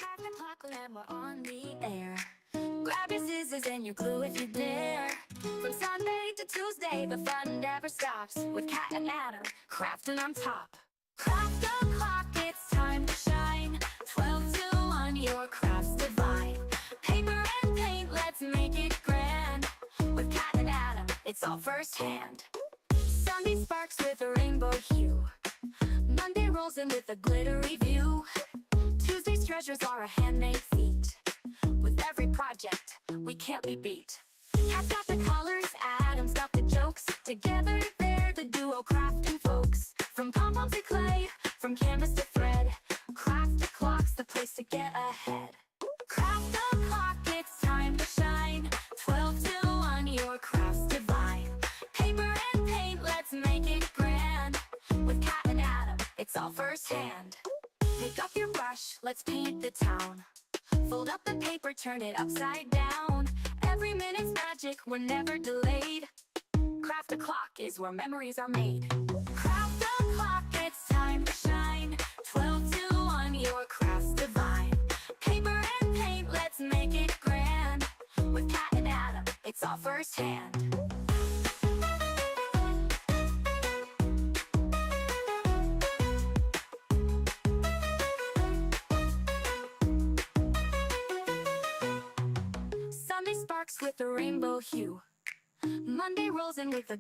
Crack the clock and we're on the air. Grab your scissors and your glue if you dare. From Sunday to Tuesday, the fun never stops. With Cat and Adam, crafting on top. Craft the clock, it's time to shine. 12 to 1, your craft's divine. Paper and paint, let's make it grand. With Cat and Adam, it's all first hand. Sunday sparks with a rainbow hue. Monday rolls in with a glittery view. Tuesday's treasures are a handmade feat. With every project, we can't be beat. Cat's got the colors, Adam's got the jokes. Together they're the duo crafting folks. From pom-pom to clay, from canvas to thread. Craft the clock's the place to get ahead. Craft the clock, it's time to shine. 12 to 1, your craft's divine. Paper and paint, let's make it grand. With Cat and Adam, it's all first hand. Pick up your brush, let's paint the town. Fold up the paper, turn it upside down. Every minute's magic, we're never delayed. Craft a clock is where memories are made. Craft the clock, it's time to shine. 12 to 1, your craft's divine. Paper and paint, let's make it grand. With Cat and Adam, it's all first hand. Sunday sparks with a rainbow hue. Monday rolls in with a...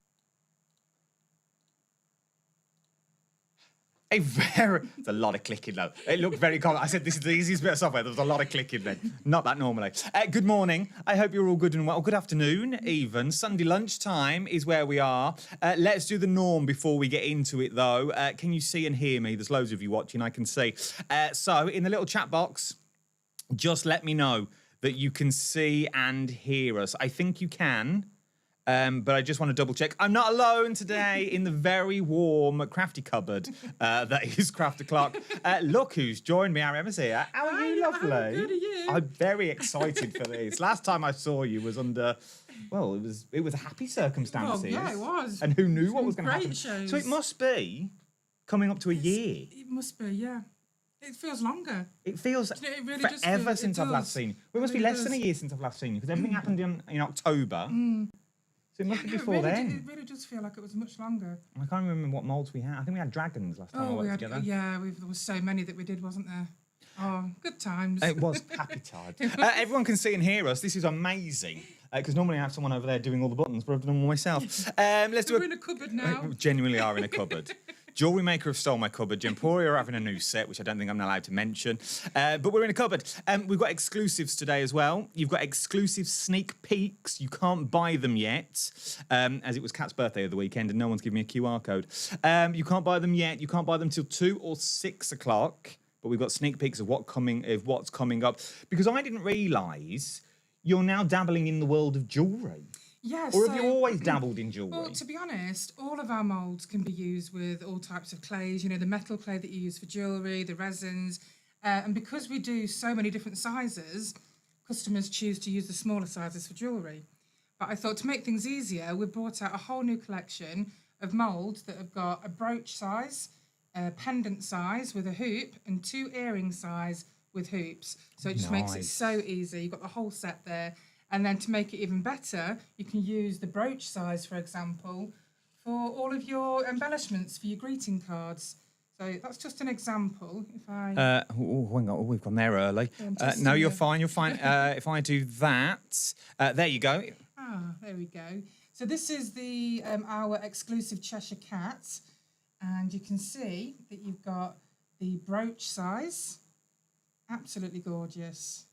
It's a lot of clicking though. It looked very common. I said this is the easiest bit of software. There was a lot of clicking then. Not that normally. Good morning. I hope you're all good and well. Good afternoon, even. Sunday lunchtime is where we are. Let's do the norm before we get into it though. Can you see and hear me? There's loads of you watching, I can see. So in the little chat box, just let me know that you can see and hear us. I think you can. But I just want to double check. I'm not alone today in the very warm crafty cupboard that is Craft O'Clock. Look who's joined me, our Emma's here. How are you, lovely? How good are you? I'm very excited for this. Last time I saw you was under, well, it was happy circumstances. Well, yeah, it was. And who knew what was going to Great happen? shows. So it must be coming up to a year. It must be, yeah. It feels longer. It feels You know, it really does forever feel- since it I've last does. seen you. Well, it must be really less than a does. year since I've last seen you because everything happened in October. So it must be No, before it really, then. It really does feel like it was much longer. I can't remember what moulds we had. I think we had dragons last time I worked together. there was so many that we did, wasn't there? Oh, good times. It was happy time. Everyone can see and hear us. This is amazing. Because normally I have someone over there doing all the buttons, but I've done them all myself. Let's do We're in a cupboard now. We genuinely are in a cupboard. Jewellery Maker have stole my cupboard. Gemporia are having a new set, which I don't think I'm allowed to mention. But we're in a cupboard. We've got exclusives today as well. You've got exclusive sneak peeks. You can't buy them yet, as it was Kat's birthday of the weekend and no one's given me a QR code. You can't buy them yet. You can't buy them till 2 or 6 o'clock. But we've got sneak peeks of what's coming up. Because I didn't realise you're now dabbling in the world of jewellery. Yeah, Or have you always dabbled in jewellery? Well, to be honest, all of our moulds can be used with all types of clays. You know, the metal clay that you use for jewellery, the resins. And because we do so many different sizes, customers choose to use the smaller sizes for jewellery. But I thought to make things easier, we brought out a whole new collection of moulds that have got a brooch size, a pendant size with a hoop, and 2 earring size with hoops. So it just makes it Nice. so easy. You've got the whole set there. And then to make it even better, you can use the brooch size, for example, for all of your embellishments for your greeting cards. So that's just an example. If I Hang on, we've gone there early. I'm No, testing you're you. fine, you're fine. If I do that, there you go. there we go. So this is the our exclusive Cheshire Cat, and you can see that you've got the brooch size, absolutely gorgeous.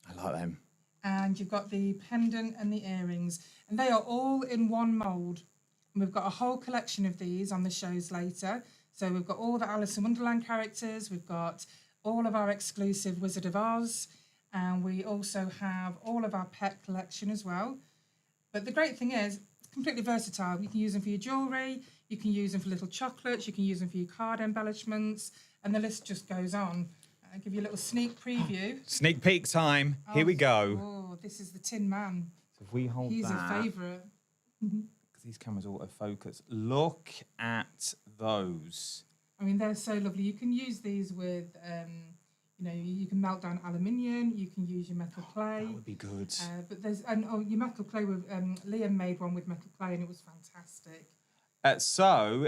I like them. And you've got the pendant and the earrings, and they are all in one mould. And we've got a whole collection of these on the shows later. So we've got all the Alice in Wonderland characters, we've got all of our exclusive Wizard of Oz, and we also have all of our pet collection as well. But the great thing is, it's completely versatile. You can use them for your jewellery, you can use them for little chocolates, you can use them for your card embellishments, and the list just goes on. I'll give you a little sneak preview. Sneak peek time. Here we go. Oh, this is the Tin Man. So if we hold He's that, a favourite. because these cameras autofocus. Look at those. I mean, they're so lovely. You can use these with You can melt down aluminium. You can use your metal clay. That would be good. But your metal clay with Liam made one with metal clay and it was fantastic. So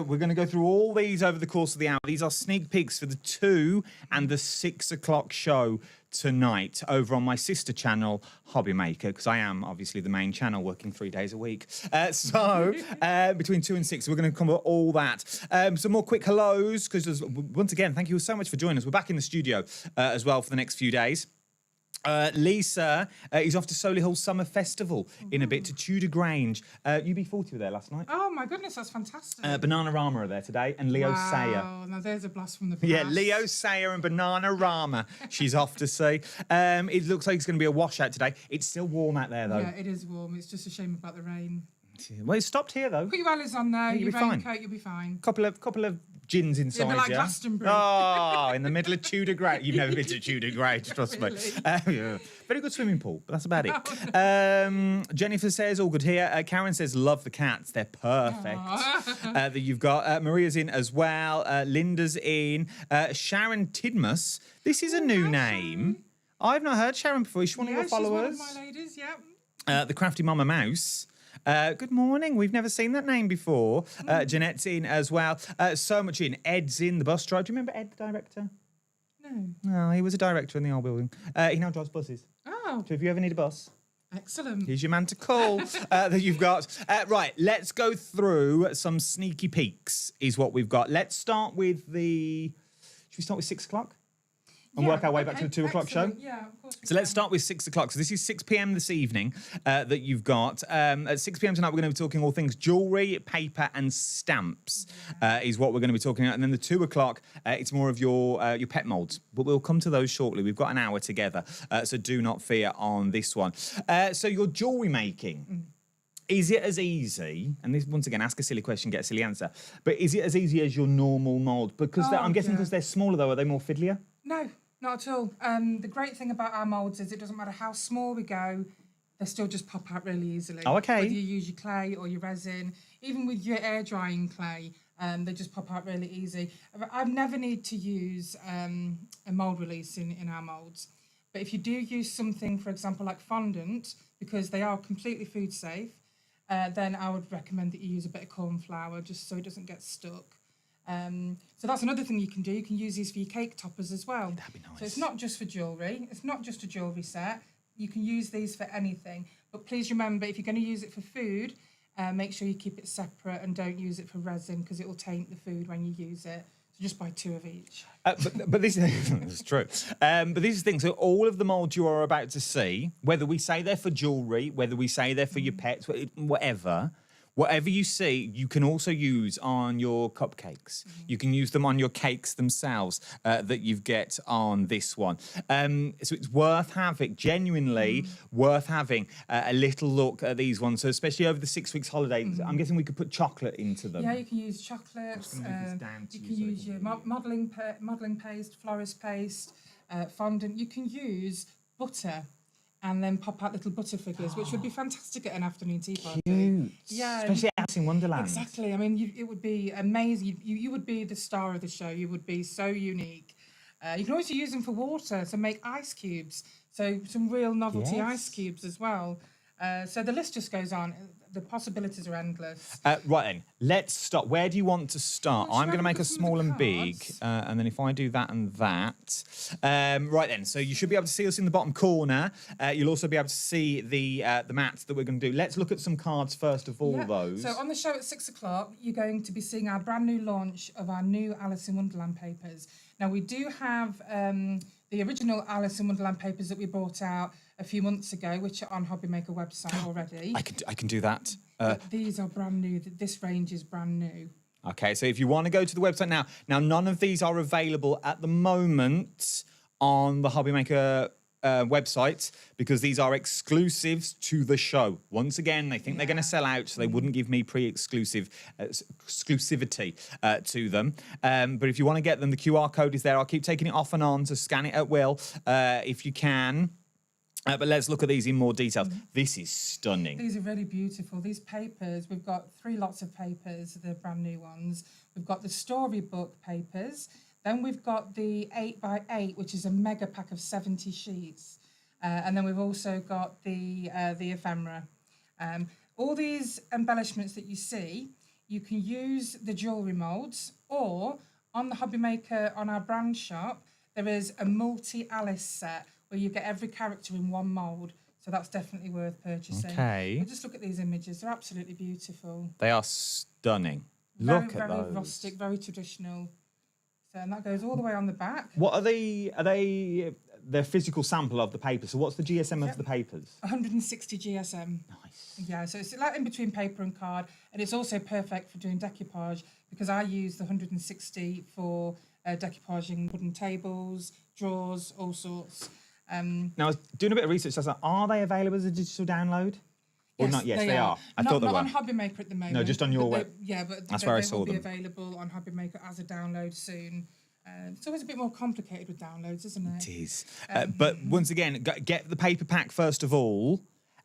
we're going to go through all these over the course of the hour. These are sneak peeks for the 2 and the 6 o'clock show tonight over on my sister channel, Hobby Maker, because I am obviously the main channel working 3 days a week. Between 2 and 6, we're going to cover all that. Some more quick hellos, because once again, thank you so much for joining us. We're back in the studio as well for the next few days. Lisa is off to Solihull Summer Festival in a bit to Tudor Grange. UB40 were there last night. Oh my goodness, that's fantastic. Bananarama are there today, and Leo Sayer. Wow, now there's a blast from the past. Yeah, Leo Sayer and Bananarama she's off to see. It looks like it's going to be a washout today. It's still warm out there, though. Yeah, it is warm. It's just a shame about the rain. Well, it stopped here, though. Put your wellies on there, you'll your be fine. raincoat, you'll be fine. Couple of gins inside, It'll be like Glastonbury. Oh, in the middle of Tudor Grange. You've never been to Tudor Grange, trust me. Yeah. Very good swimming pool, but that's about it. Jennifer says, all good here. Karen says, love the cats. They're perfect. That you've got. Maria's in as well. Linda's in. Sharon Tidmus. This is a new name. I've not heard Sharon before. Is she one of your followers? She's one of my ladies, yeah. The Crafty Mama Mouse. Good morning. We've never seen that name before. Jeanette's in as well. So much in. Ed's in, the bus driver. Do you remember Ed, the director? No, he was a director in the old building. He now drives buses. Oh. So if you ever need a bus, Excellent. here's your man to call that you've got. Right, let's go through some sneaky peeks is what we've got. Let's start with should we start with 6 o'clock? And work our way back to the 2 o'clock show? Yeah, of course. So let's start with 6 o'clock. So this is 6 p.m. this evening that you've got. At 6 p.m. tonight, we're going to be talking all things jewellery, paper and stamps is what we're going to be talking about. And then the 2 o'clock, it's more of your pet moulds. But we'll come to those shortly. We've got an hour together, so do not fear on this one. So your jewellery making. Is it as easy, and this, once again, ask a silly question, get a silly answer, but is it as easy as your normal mould? Because I'm guessing because they're smaller, though, are they more fiddlier? No, not at all. The great thing about our moulds is it doesn't matter how small we go, they still just pop out really easily. Oh, okay. Whether you use your clay or your resin, even with your air drying clay, they just pop out really easy. I've never need to use a mould release in our moulds. But if you do use something, for example, like fondant, because they are completely food safe, then I would recommend that you use a bit of corn flour just so it doesn't get stuck. So that's another thing you can do. You can use these for your cake toppers as well. That'd be nice. So it's not just for jewellery. It's not just a jewellery set. You can use these for anything. But please remember, if you're going to use it for food, make sure you keep it separate and don't use it for resin because it will taint the food when you use it. So just buy 2 of each. But this is true. But this is the thing. So all of the moulds you are about to see, whether we say they're for jewellery, whether we say they're for your pets, whatever you see, you can also use on your cupcakes. You can use them on your cakes themselves that you get on this one. So it's worth having, genuinely worth having a little look at these ones. So especially over the 6 weeks holiday, I'm guessing we could put chocolate into them. Yeah, you can use chocolates. You can use your modelling paste, florist paste, fondant. You can use butter. And then pop out little butter figures, which would be fantastic at an afternoon tea party. Cute. Yeah, Especially Alice in Wonderland. Exactly. I mean, it would be amazing. You would be the star of the show. You would be so unique. You can also use them for water, so make ice cubes. So some real novelty ice cubes as well. So the list just goes on. The possibilities are endless. Right then, let's start. Where do you want to start? Well, I'm going to make a small and big, cards? and then if I do that and that. Right then, so you should be able to see us in the bottom corner. You'll also be able to see the mats that we're going to do. Let's look at some cards first of all, those. So on the show at 6 o'clock, you're going to be seeing our brand new launch of our new Alice in Wonderland papers. Now, we do have the original Alice in Wonderland papers that we brought out a few months ago, which are on Hobby Maker website already. I can do that. But these are brand new. This range is brand new. Okay, so if you want to go to the website now none of these are available at the moment on the Hobby Maker website because these are exclusives to the show. Once again, they think they're going to sell out, so they wouldn't give me exclusivity to them. But if you want to get them, the QR code is there. I'll keep taking it off and on, so scan it at will if you can. But let's look at these in more detail. This is stunning. These are really beautiful. These papers, we've got 3 lots of papers, the brand new ones. We've got the storybook papers. Then we've got the 8x8, which is a mega pack of 70 sheets. And then we've also got the ephemera. All these embellishments that you see, you can use the jewellery moulds, or on the Hobby Maker, on our brand shop, there is a multi-Alice set where you get every character in one mould. So that's definitely worth purchasing. Okay. But just look at these images. They're absolutely beautiful. They are stunning. Very, Look at very those. rustic, very traditional. So, and that goes all the way on the back. What are they? Are they the physical sample of the paper? So what's the GSM of the papers? 160 GSM. Nice. Yeah, so it's like in between paper and card, and it's also perfect for doing decoupage because I use the 160 for decoupaging wooden tables, drawers, all sorts. Now, I was doing a bit of research. So I was like, are they available as a digital download? Or Yes, not? Yes, they they are. I not, thought they not were. on Hobby Maker at the moment. No, just on your but web. Yeah, but That's where I they saw will be them. available on Hobby Maker as a download soon. It's always a bit more complicated with downloads, isn't it? It is. But once again, get the paper pack first of all,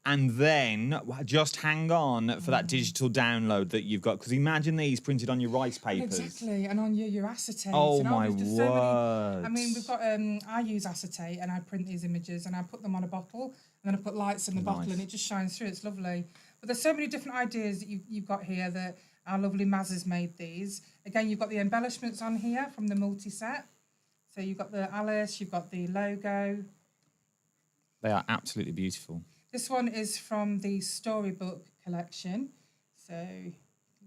and then just hang on for that digital download that you've got. Because imagine these printed on your rice papers. Exactly, and on your acetate. Oh, and my there's just so word. I mean, we've got. I use acetate, and I print these images, and I put them on a bottle, and then I put lights in the bottle, and it just shines through. It's lovely. But there's so many different ideas that you've got here that our lovely Maz has made these. Again, you've got the embellishments on here from the multi-set. So you've got the Alice, you've got the logo. They are absolutely beautiful. This one is from the Storybook collection. So you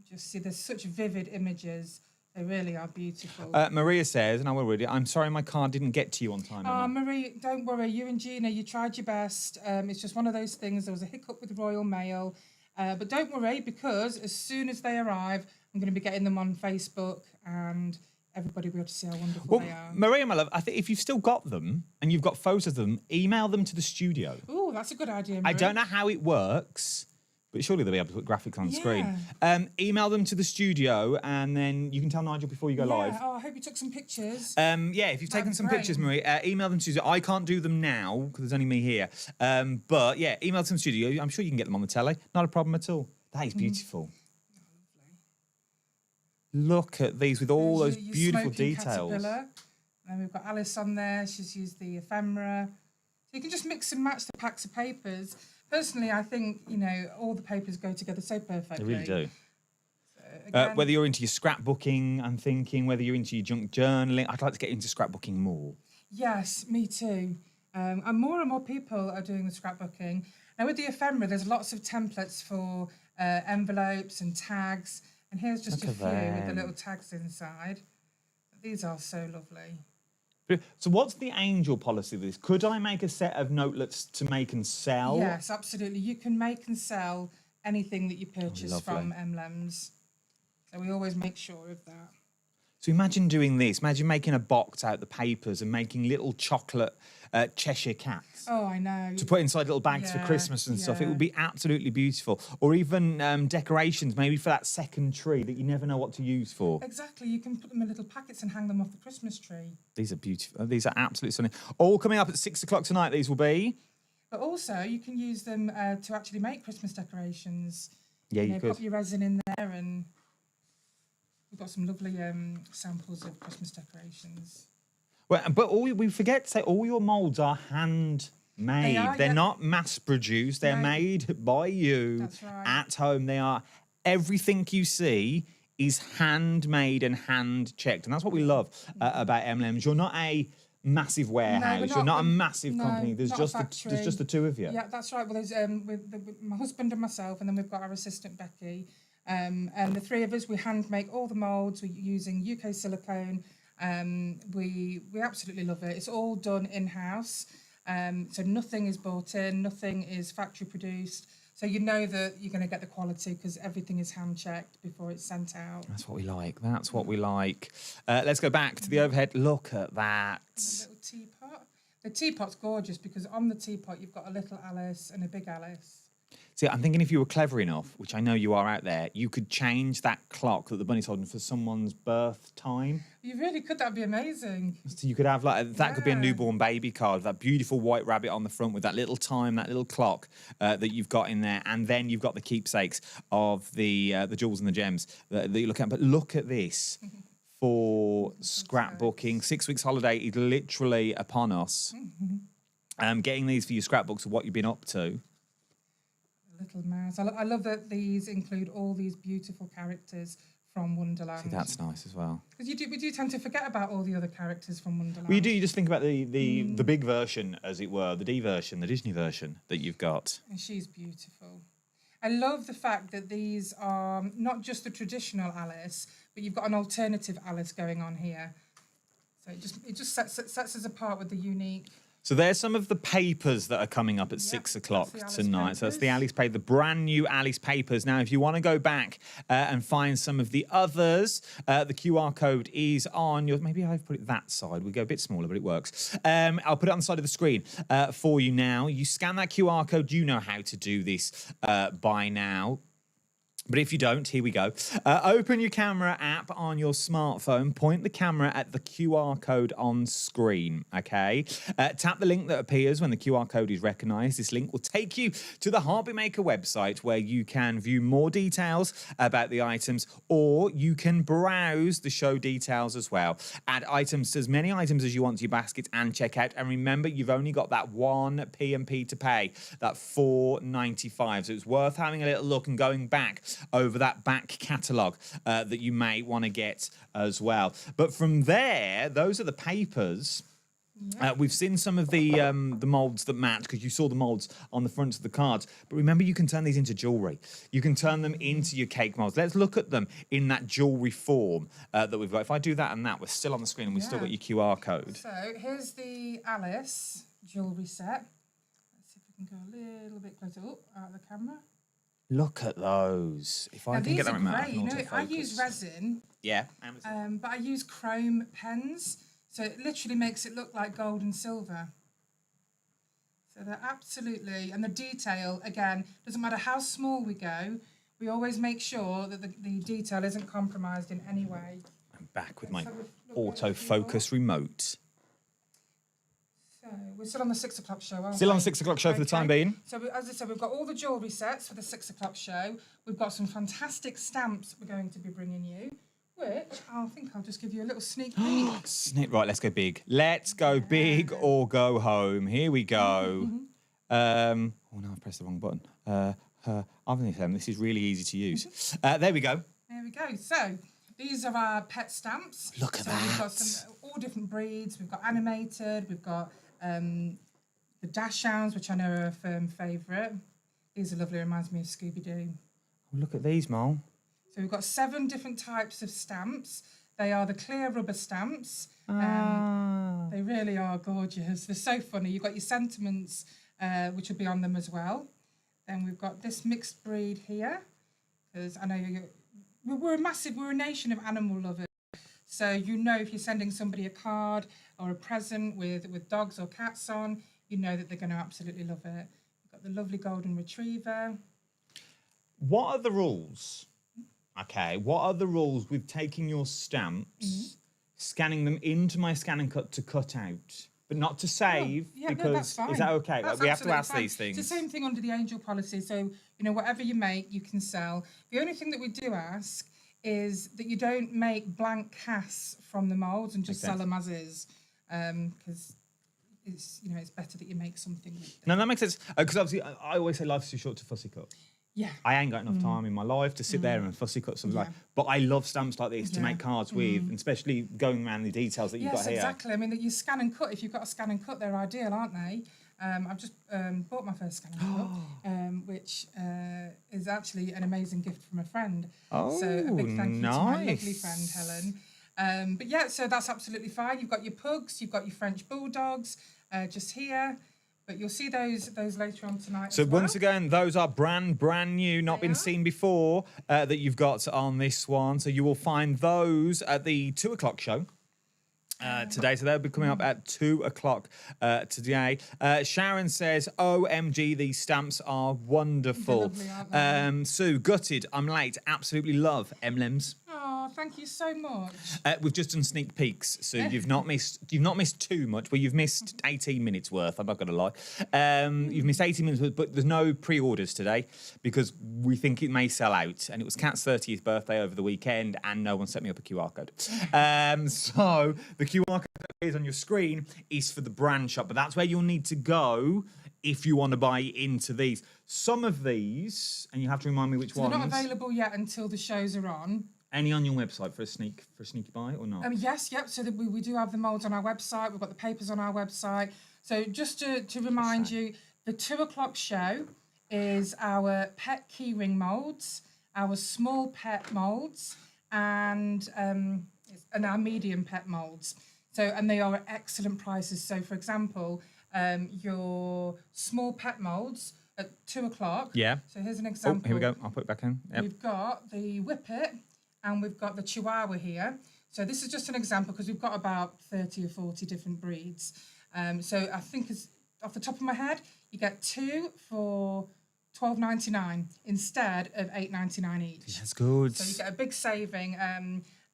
just see there's such vivid images. They really are beautiful. Maria says, and I will read it, I'm sorry my card didn't get to you on time. Oh, Emma. Marie, don't worry. You and Gina, you tried your best. It's just one of those things. There was a hiccup with the Royal Mail. But don't worry, because as soon as they arrive, I'm going to be getting them on Facebook, and everybody will be able to see how wonderful they are. Maria, my love, I think if you've still got them and you've got photos of them, email them to the studio. Oh, that's a good idea, Marie. I don't know how it works, but surely they'll be able to put graphics on screen. Email them to the studio, and then you can tell Nigel before you go live. Oh, I hope you took some pictures. Yeah, if you've taken be some great. pictures, Marie, email them to studio. I can't do them now because there's only me here. But yeah, email them to the studio. I'm sure you can get them on the telly. Not a problem at all. That is beautiful. Look at these with all There's those your beautiful smoking details. caterpillar. And we've got Alice on there. She's used the ephemera. So you can just mix and match the packs of papers. Personally, I think, all the papers go together so perfectly. They really do. Again, Whether you're into your scrapbooking, I'm thinking, whether you're into your junk journaling, I'd like to get into scrapbooking more. Yes, me too. And more people are doing the scrapbooking. Now, with the ephemera, there's lots of templates for envelopes and tags. And here's just Look a few at with the them. little tags inside. These are so lovely. So what's the angel policy of this? Could I make a set of notelets to make and sell? Yes, absolutely. You can make and sell anything that you purchase from Emlems. So we always make sure of that. So imagine doing this. Imagine making a box out of the papers and making little chocolate Cheshire cats. Oh, I know. To put inside little bags for Yeah, Christmas and stuff. It yeah. would be absolutely beautiful. Or even decorations, maybe for that second tree that you never know what to use for. Exactly. You can put them in little packets and hang them off the Christmas tree. These are beautiful. These are absolutely stunning. All coming up at 6 o'clock tonight, these will be. But also, you can use them to actually make Christmas decorations. Yeah, you could. Pop your resin in there, and we've got some lovely samples of Christmas decorations. Well, but we forget to say all your moulds are handmade. They're yeah. not mass produced. They're No. made by you That's right. at home. They are everything you see is handmade and hand checked, and that's what we love about Emlems. You're not a massive warehouse. You're not a massive company. There's not a there's just the two of you. Yeah, that's right. Well, there's with my husband and myself, and then we've got our assistant Becky. And the three of us, we hand make all the moulds. We're using UK silicone. We absolutely love it. It's all done in house. So nothing is bought in, nothing is factory produced. So you know that you're going to get the quality because everything is hand checked before it's sent out. That's what we like. That's what we like. Let's go back to the overhead. Look at that. A little teapot. The teapot's gorgeous because on the teapot you've got a little Alice and a big Alice. See, I'm thinking if you were clever enough, which I know you are out there, you could change that clock that the bunny's holding for someone's birth time. You really could. That'd be amazing. So you could have that could be a Yeah. newborn baby card, that beautiful white rabbit on the front with that little time, that little clock that you've got in there, and then you've got the keepsakes of the jewels and the gems that you look at. But look at this, for scrapbooking. 6 weeks holiday is literally upon us. Getting these for your scrapbooks of what you've been up to. Little mouse. I love that these include all these beautiful characters from Wonderland. See, that's nice as well. Because we do tend to forget about all the other characters from Wonderland. Well, you do. You just think about the big version, as it were, the D version, the Disney version that you've got. And she's beautiful. I love the fact that these are not just the traditional Alice, but you've got an alternative Alice going on here. So it just sets us apart with the unique. So there's some of the papers that are coming up at 6 o'clock tonight. So that's the Alice paper, the brand new Alice papers. Now, if you want to go back and find some of the others, the QR code is on your... Maybe I've put it that side. We go a bit smaller, but it works. I'll put it on the side of the screen for you now. You scan that QR code. You know how to do this by now. But if you don't, here we go. Open your camera app on your smartphone. Point the camera at the QR code on screen, okay? Tap the link that appears when the QR code is recognised. This link will take you to the Heartbeat Maker website where you can view more details about the items, or you can browse the show details as well. Add items, as many items as you want to your basket and check out. And remember, you've only got that one P&P to pay, that $4.95. So it's worth having a little look and going back over that back catalogue that you may want to get as well. But from there, those are the papers. We've seen some of the moulds that match, because you saw the moulds on the front of the cards. But remember, you can turn these into jewellery. You can turn them into your cake moulds. Let's look at them in that jewellery form that we've got. If I do that and that, we're still on the screen and we've still got your QR code. So here's the Alice jewellery set. Let's see if we can go a little bit closer. Oh, out of the camera. Look at those. If I can get that right, you know, I use resin. Yeah. But I use chrome pens, so it literally makes it look like gold and silver. So they're absolutely, and the detail, again, doesn't matter how small we go, we always make sure that the detail isn't compromised in any way. I'm back with my autofocus remote. So we're still on the 6 o'clock show, aren't we? Still on the 6 o'clock show for the time being. So as I said, we've got all the jewellery sets for the 6 o'clock show. We've got some fantastic stamps we're going to be bringing you, which I think I'll just give you a little sneak peek. Right, let's go big. Let's go big or go home. Here we go. Oh, no, I've pressed the wrong button. This is really easy to use. There we go. There we go. So these are our pet stamps. Look at that. We've got all different breeds. We've got animated. We've got the dash hounds, which I know are a firm favourite. These are lovely. Reminds me of Scooby-Doo. Oh, look at these, Mol. So we've got 7 different types of stamps. They are the clear rubber stamps. They really are gorgeous. They're so funny. You've got your sentiments, which will be on them as well. Then we've got this mixed breed here, because I know we're a nation of animal lovers. So you know, if you're sending somebody a card or a present with dogs or cats on, you know that they're going to absolutely love it. We've got the lovely golden retriever. What are the rules? Okay, what are the rules with taking your stamps, scanning them into my scan and cut to cut out, but not to save? No, that's fine. Is that okay? That's we have to ask fine. these things. It's the same thing under the angel policy. So, you know, whatever you make, you can sell. The only thing that we do ask is that you don't make blank casts from the moulds and just sell them as is, because it's better that you make something with them. No, that makes sense. Because obviously, I always say life's too short to fussy cut. Yeah. I ain't got enough time in my life to sit there and fussy cut something like. But I love stamps like this to make cards with, and especially going around the details that you've got here. Yes, exactly. I mean, that you scan and cut. If you've got a scan and cut, they're ideal, aren't they? I've just bought my first scan and cut, which is actually an amazing gift from a friend. Oh, so a big thank you to my lovely nice. friend Helen. But yeah, so that's absolutely fine. You've got your pugs, you've got your French bulldogs, just here. But you'll see those later on tonight. So as well. once again, those are brand new, not been seen before, that you've got on this one. So you will find those at the 2 o'clock show. Today, so they'll be coming up at 2 o'clock today. Sharon says, "OMG, these stamps are wonderful." They're lovely, aren't they? Sue, gutted. I'm late. Absolutely love Emlems. Oh, thank you so much. We've just done sneak peeks, so you've not missed too much. Well, you've missed 18 minutes worth. I'm not going to lie. You've missed 18 minutes worth, but there's no pre-orders today because we think it may sell out. And it was Kat's 30th birthday over the weekend, and no one set me up a QR code. So the QR code that is on your screen is for the brand shop, but that's where you'll need to go if you want to buy into these. Some of these, and you have to remind me which ones. They're not available yet until the shows are on. Any on your website for a sneaky buy or not? Yes, yep. So we do have the moulds on our website. We've got the papers on our website. So just to remind you, the 2:00 show is our pet keyring moulds, our small pet moulds, and our medium pet moulds. So, and they are at excellent prices. So, for example, your small pet moulds at 2:00. Yeah. So here's an example. Oh, here we go. I'll put it back in. Yep. We've got the Whippet and we've got the Chihuahua here. So this is just an example because we've got about 30 or 40 different breeds. So I think off the top of my head, you get 2 for $12.99 instead of $8.99 each. That's good. So you get a big saving.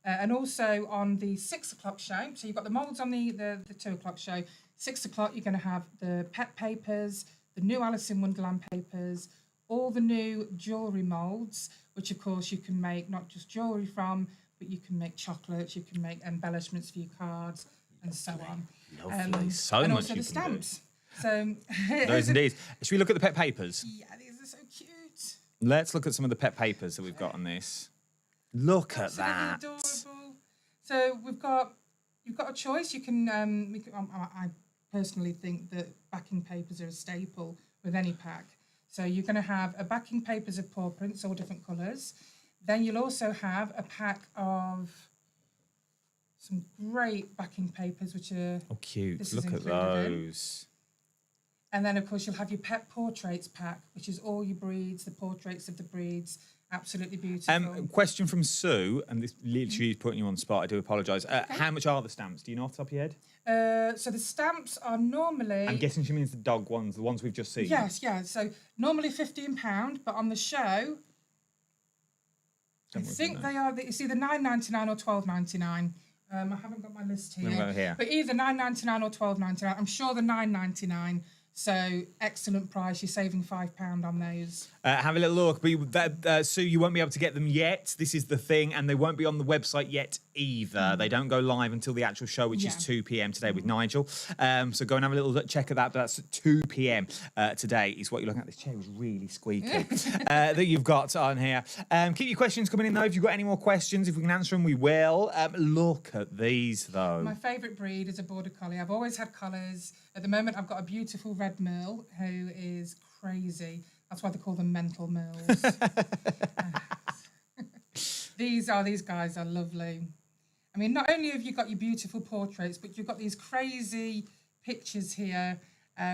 And also on the 6:00 show, so you've got the moulds on the 2:00 show. 6:00, you're going to have the pet papers, the new Alice in Wonderland papers, all the new jewellery moulds, which of course you can make not just jewellery from, but you can make chocolates, you can make embellishments for your cards, and so on. Lovely. So and much also you the can do. stamps. So Those indeed. Should we look at the pet papers? yeah, these are so cute. Let's look at some of the pet papers that we've got on this. Look at Absolutely that. adorable. So you've got a choice. You can, I personally think that backing papers are a staple with any pack. So you're going to have a backing papers of paw prints, all different colours. Then you'll also have a pack of some great backing papers, which are... Oh, cute. This is Look at included in. those. And then, of course, you'll have your pet portraits pack, which is all your breeds, the portraits of the breeds. Absolutely beautiful. Question from Sue, and this literally is putting you on the spot. I do apologise. How much are the stamps? Do you know off the top of your head? So the stamps are normally... I'm guessing she means the dog ones, the ones we've just seen. Yes, yeah. So normally £15, but on the show, I think they are. It's either $9.99 or $12.99. I haven't got my list here. But either $9.99 or $12.99. I'm sure the $9.99. So excellent price. You're saving £5 on those. Have a little look. But Sue, you won't be able to get them yet. This is the thing, and they won't be on the website yet either. They don't go live until the actual show, which is 2 p.m. today with Nigel. So go and have a little check of that. But that's 2 p.m. Today is what you're looking at. This chair is really squeaky that you've got on here. Keep your questions coming in though. If you've got any more questions, if we can answer them, we will. Look at these though. My favourite breed is a Border Collie. I've always had collars. At the moment, I've got a beautiful red Merle who is crazy. That's why they call them mental Merles. These guys are lovely. I mean, not only have you got your beautiful portraits, but you've got these crazy pictures here,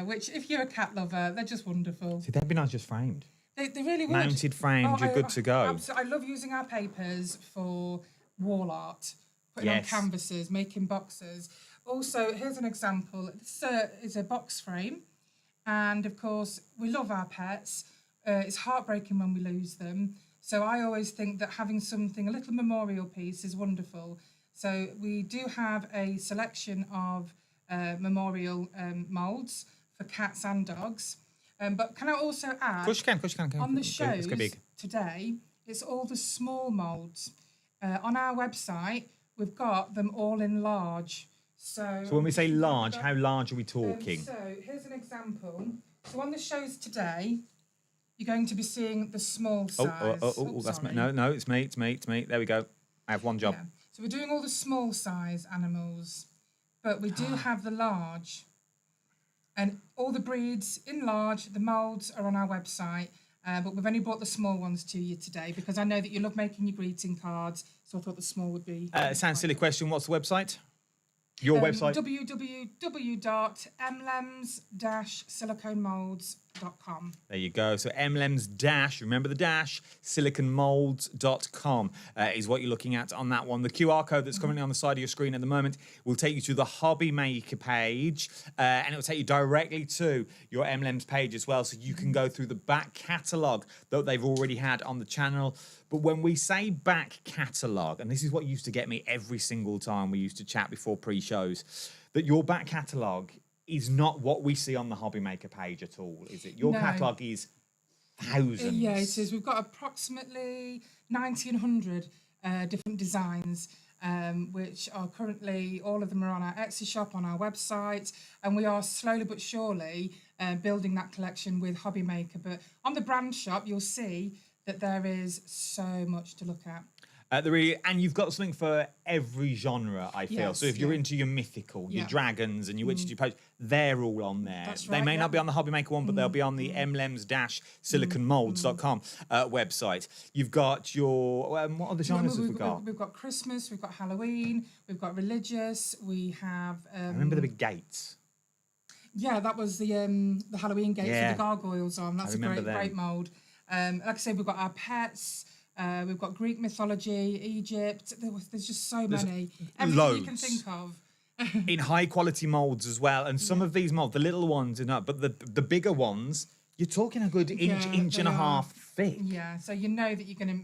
which, if you're a cat lover, they're just wonderful. See, they'd be nice just framed. They really would. Mounted, framed, you're good to go. I love using our papers for wall art, putting on canvases, making boxes. Also, here's an example. This is a box frame. And, of course, we love our pets. It's heartbreaking when we lose them. So I always think that having something, a little memorial piece, is wonderful. So we do have a selection of memorial moulds for cats and dogs. But can I also add, Of course you can. on the shows today, it's all the small moulds. On our website, we've got them all in large. So when we say large, how large are we talking? So here's an example. So on the shows today, you're going to be seeing the small size. That's me. No, it's me. There we go. I have one job. Yeah. So we're doing all the small size animals, but we do have the large. And all the breeds in large, the moulds are on our website, but we've only brought the small ones to you today because I know that you love making your greeting cards, so I thought the small would be... Sounds silly question. What's the website? Your website? www.emlems-siliconemolds.com crafty.com. There you go. So Emlems dash, remember the dash, siliconmolds.com is what you're looking at on that one. The QR code that's currently on the side of your screen at the moment will take you to the Hobby Maker page, and it will take you directly to your Emlems page as well, so you can go through the back catalogue that they've already had on the channel. But when we say back catalogue, and this is what used to get me every single time we used to chat before pre-shows, that your back catalogue is not what we see on the Hobby Maker page at all, is it? Your No. catalogue is thousands. Yeah, it is. We've got approximately 1,900 different designs, which are currently, all of them are on our Etsy shop, on our website, and we are slowly but surely building that collection with Hobby Maker. But on the brand shop, you'll see that there is so much to look at. And you've got something for every genre, I feel. Yes, so if you're yeah. into your mythical, your Yeah. dragons and your witches, your poets, they're all on there. That's They right, may yeah. not be on the Hobby Maker one, but they'll be on the emlems-siliconmolds.com website. You've got your, what other genres have we got? We've got Christmas, we've got Halloween, we've got religious, we have... I remember the big gates. Yeah, that was the Halloween gates Yeah. with the gargoyles on. That's a remember great them. mould. Like I said, we've got our pets. We've got Greek mythology, Egypt. There's just so many. Everything you can loads. think of. In high quality molds as well, and some of these molds, the little ones are not, but the bigger ones, you're talking a good inch, Yeah, inch and a they are. half thick. Yeah, so you know that you're gonna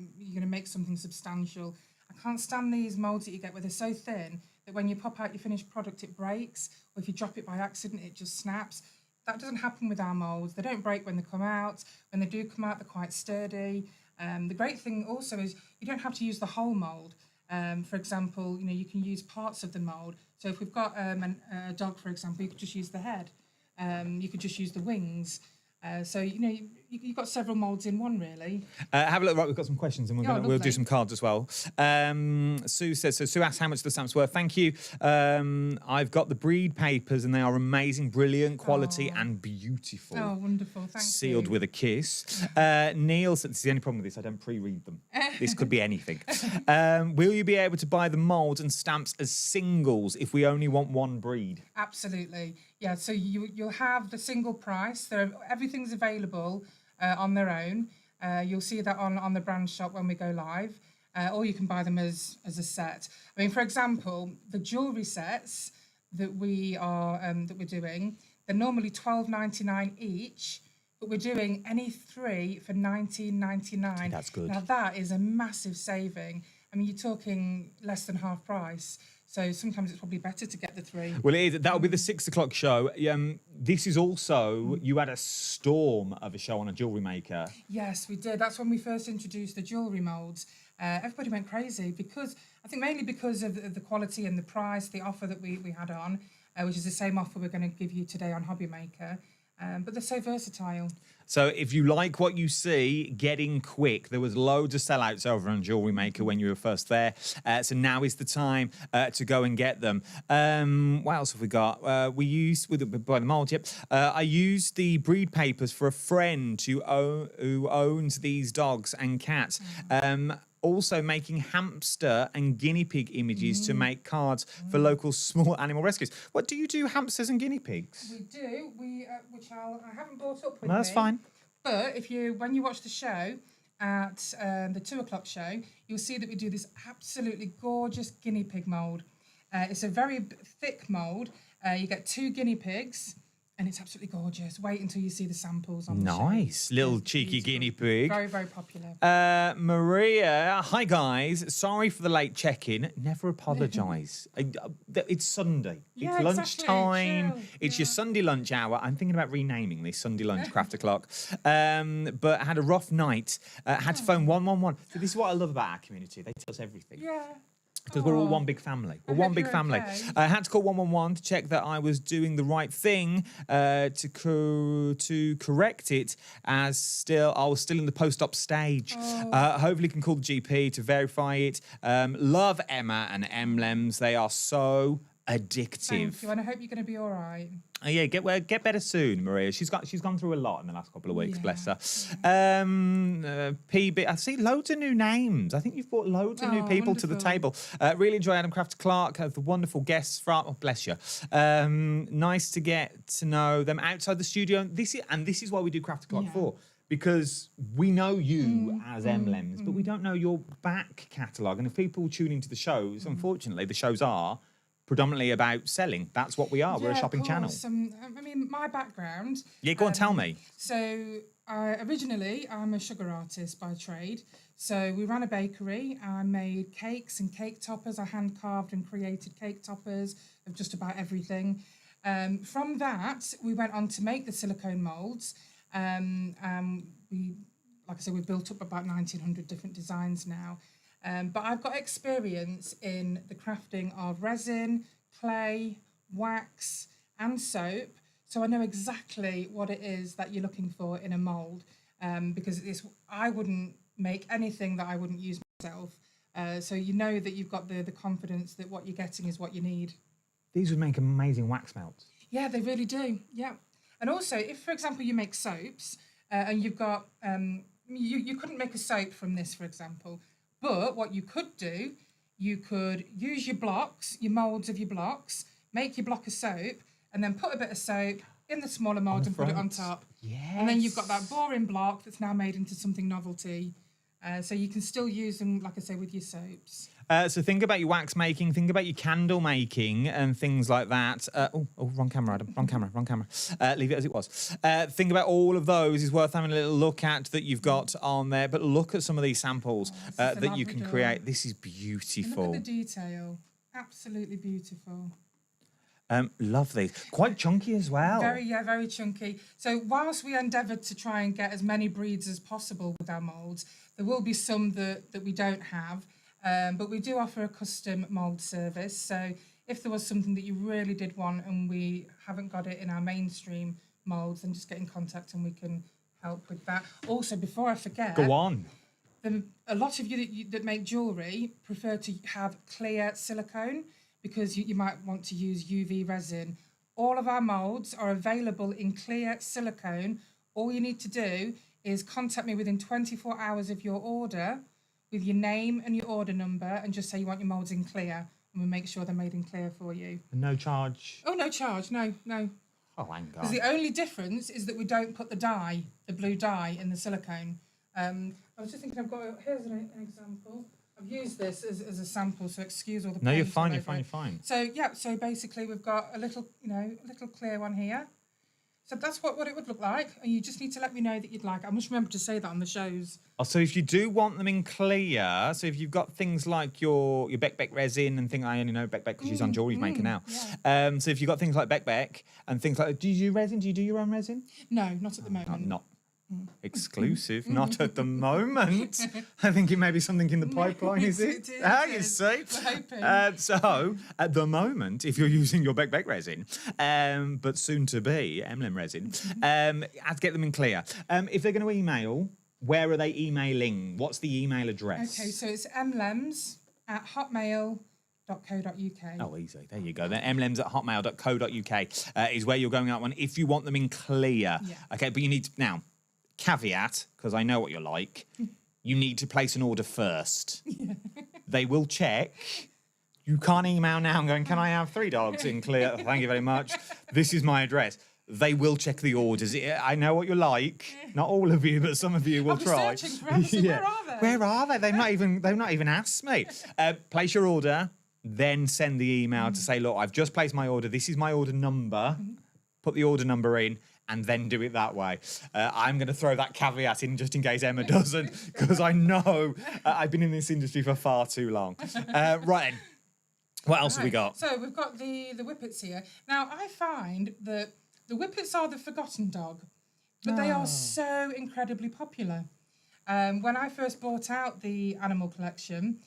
make something substantial. I can't stand these molds that you get where they're so thin that when you pop out your finished product, it breaks, or if you drop it by accident, it just snaps. That doesn't happen with our molds. They don't break when they come out. When they do come out, they're quite sturdy. The great thing also is you don't have to use the whole mold. For example, you can use parts of the mold. So if we've got a dog, for example, you could just use the head. You could just use the wings. So you've got several molds in one, really. Have a look. Right, we've got some questions, and we'll do lovely. some cards as well. Sue says. So Sue asks how much the stamps were. Thank you. I've got the breed papers, and they are amazing, brilliant quality, and beautiful. Oh, wonderful! Thank you. Sealed with a kiss. Neil said, this is the only problem with this, I don't pre-read them. This could be anything. Will you be able to buy the molds and stamps as singles if we only want one breed? Absolutely. Yeah, so you'll have the single price. Everything's available on their own. You'll see that on the brand shop when we go live, or you can buy them as a set. I mean, for example, the jewellery sets that we're doing, they're normally $12.99 each, but we're doing any three for $19.99. That's good. Now that is a massive saving. I mean, you're talking less than half price. So sometimes it's probably better to get the three. Well, it is. That'll be the 6 o'clock show. This is also, you had a storm of a show on a jewellery maker. Yes, we did. That's when we first introduced the jewellery moulds. Everybody went crazy because, I think mainly because of the quality and the price, the offer that we had on, which is the same offer we're going to give you today on Hobby Maker. But they're so versatile. So if you like what you see, get in quick. There was loads of sellouts over on Jewellery Maker when you were first there. So now is the time to go and get them. What else have we got? We used, by the mould, yep. I used the breed papers for a friend who owns these dogs and cats. Also making hamster and guinea pig images to make cards for local small animal rescues. What do you do, hamsters and guinea pigs? We do, which I haven't brought up with No, that's me. fine. But when you watch the show at the 2 o'clock show, you'll see that we do this absolutely gorgeous guinea pig mould. It's a very thick mould. You get 2 guinea pigs, and it's absolutely gorgeous. Wait until you see the samples on the show. Nice. Little It's cheeky beautiful. guinea pig. Very, very popular. Maria, hi guys. Sorry for the late check-in. Never apologise. It's Sunday. Yeah, It's exactly. lunchtime. Chill. It's your Sunday lunch hour. I'm thinking about renaming this Sunday lunch craft o'clock. But had a rough night. Had to phone 111. So this is what I love about our community. They tell us everything. Yeah. Because we're all Aw. one big family. We're I one hope big you're family. okay. I had to call 111 to check that I was doing the right thing to correct it, as I was still in the post-op stage. Hopefully can call the GP to verify it. Love Emma and Emlems. They are so addictive. Thank you, and I hope you're going to be all right. Oh, yeah, get better soon, Maria. She's gone through a lot in the last couple of weeks, Yeah, bless her. PB, I see loads of new names. I think you've brought loads of new people to the wonderful. table. Really enjoy Adam Crafter Clark, the wonderful guests from. Oh, bless you. Nice to get to know them outside the studio. This is why we do Crafter Clark Yeah. for. Because we know you as Emlems, but we don't know your back catalogue. And if people tune into the shows, unfortunately, the shows are predominantly about selling. That's what we are. We're a Yeah, of shopping channel. course. I mean, my background. Yeah, go on, tell me. So, originally, I'm a sugar artist by trade. So, we ran a bakery. I made cakes and cake toppers. I hand carved and created cake toppers of just about everything. From that, we went on to make the silicone molds. Like I said, we've built up about 1,900 different designs now. But I've got experience in the crafting of resin, clay, wax, and soap. So I know exactly what it is that you're looking for in a mold. Because I wouldn't make anything that I wouldn't use myself. So you know that you've got the confidence that what you're getting is what you need. These would make amazing wax melts. Yeah, they really do. Yeah. And also, if, for example, you make soaps and you've got, you couldn't make a soap from this, for example. But what you could do, you could use your blocks, your moulds of your blocks, make your block of soap, and then put a bit of soap in the smaller mould and put it on top. Yes. And then you've got that boring block that's now made into something novelty. So you can still use them, like I say, with your soaps. So think about your wax making, think about your candle making and things like that. Wrong camera, Adam. Wrong camera. Leave it as it was. Think about all of those. Is worth having a little look at that you've got on there. But look at some of these samples that you can create. This is beautiful. And look at the detail. Absolutely beautiful. Lovely. Quite chunky as well. Very chunky. So whilst we endeavoured to try and get as many breeds as possible with our moulds, there will be some that we don't have. But we do offer a custom mould service. So if there was something that you really did want and we haven't got it in our mainstream moulds, then just get in contact and we can help with that. Also, before I forget, Go on. a lot of you that make jewellery prefer to have clear silicone because you might want to use UV resin. All of our moulds are available in clear silicone. All you need to do is contact me within 24 hours of your order with your name and your order number and just say you want your moulds in clear and we'll make sure they're made in clear for you. No charge. Oh, no charge, no. Oh, hang Because on. the only difference is that we don't put the dye, the blue dye, in the silicone. I was just thinking, here's an example. I've used this as a sample, so excuse all the No, you're paint fine, all you're over fine, it. you're fine. So, yeah, so basically we've got a little clear one here. So that's what it would look like. And you just need to let me know that you'd like it. I must remember to say that on the shows. Oh, so if you do want them in clear, so if you've got things like your Beck resin and things, I only know Beck because she's on jewellery maker now. Yeah. So if you've got things like Beck and things like, do you do resin? Do you do your own resin? No, not at the moment. Not exclusive, not at the moment. I think it may be something in the pipeline, is it? You see? We're hoping. So, at the moment, if you're using your Beck resin, but soon to be Emlem resin, I'd get them in clear. If they're going to email, where are they emailing? What's the email address? Okay, so it's emlems@hotmail.co.uk. Oh, easy. There you go. Then emlems@hotmail.co.uk is where you're going out one if you want them in clear. Yeah. Okay, but you need to, now, caveat, because I know what you're like, you need to place an order first. They will check. You can't email now and going, can I have 3 dogs in clear? Thank you very much. This is my address. They will check the orders. I know what you're like. Not all of you, but some of you will I'll be try. searching for answers. Yeah. Where are they? Where are they? They've not even asked me. Place your order, then send the email to say, look, I've just placed my order. This is my order number. Put the order number in. And then do it that way. I'm going to throw that caveat in just in case Emma doesn't, because I know I've been in this industry for far too long. Right then, what else have we got? So we've got the whippets here. Now, I find that the whippets are the forgotten dog, but they are so incredibly popular. When I first bought out the animal collection,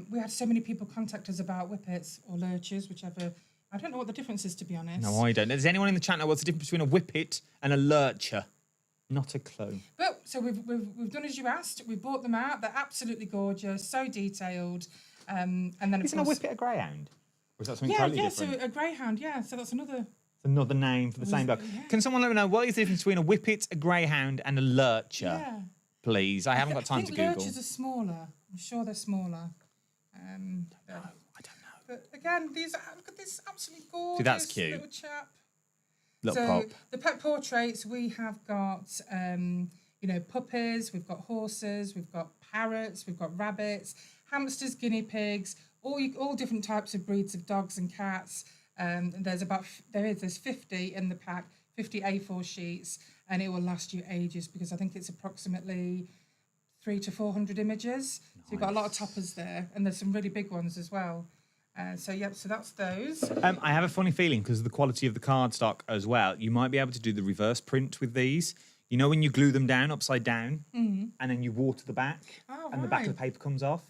we had so many people contact us about whippets or lurchers, whichever. I don't know what the difference is, to be honest. No, I don't. Does anyone in the chat know what's the difference between a whippet and a lurcher? Not a clue. But so we've done as you asked. We bought them out. They're absolutely gorgeous, so detailed. And then Isn't a whippet a greyhound? Or is that something Yeah, totally yeah. different? So a greyhound. Yeah. So that's another. Another name for the same dog. Yeah. Can someone let me know what is the difference between a whippet, a greyhound, and a lurcher? Yeah. Please, I haven't got time to I think Google. lurchers are smaller. I'm sure they're smaller. I don't know. But again, look at this absolutely gorgeous that's cute. little chap. Little So pop. the pet portraits, we have got, puppies, we've got horses, we've got parrots, we've got rabbits, hamsters, guinea pigs, all different types of breeds of dogs and cats. There's 50 in the pack, 50 A4 sheets, and it will last you ages because I think it's approximately 300 to 400 images. So you've got a lot of toppers there, and there's some really big ones as well. So that's those. I have a funny feeling because of the quality of the cardstock as well. You might be able to do the reverse print with these. You know when you glue them down upside down and then you water the back and the back of the paper comes off?